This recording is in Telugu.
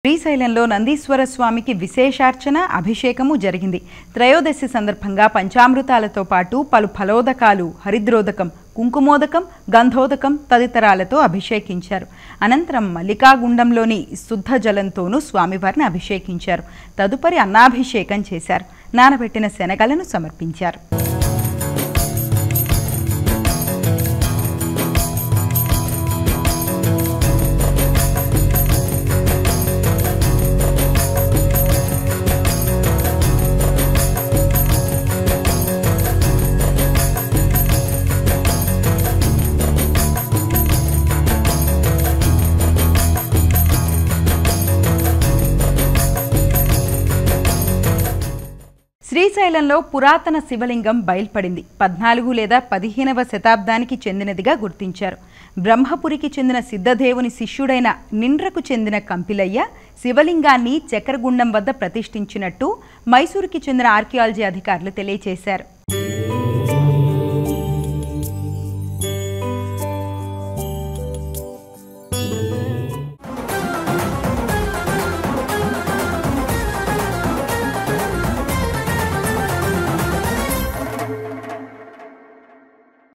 శ్రీశైలంలో నందీశ్వర స్వామికి విశేషార్చన అభిషేకము జరిగింది. త్రయోదశి సందర్భంగా పంచామృతాలతో పాటు పలు ఫలోదకాలు, హరిద్రోదకం, కుంకుమోదకం, గంధోదకం తదితరాలతో అభిషేకించారు. అనంతరం మల్లికాగుండంలోని శుద్ధ జలంతోనూ స్వామివారిని అభిషేకించారు. తదుపరి అన్నాభిషేకం చేశారు. నానబెట్టిన శనగలను సమర్పించారు. శ్రీశైలంలో పురాతన శివలింగం బయల్పడింది. 14 లేదా 15వ శతాబ్దానికి చెందినదిగా గుర్తించారు. బ్రహ్మపురికి చెందిన సిద్ధదేవుని శిష్యుడైన నిండ్రకు చెందిన కంపిలయ్య శివలింగాన్ని చక్రగుండం వద్ద ప్రతిష్ఠించినట్టు మైసూరుకి చెందిన ఆర్కియాలజీ అధికారులు తెలియజేశారు.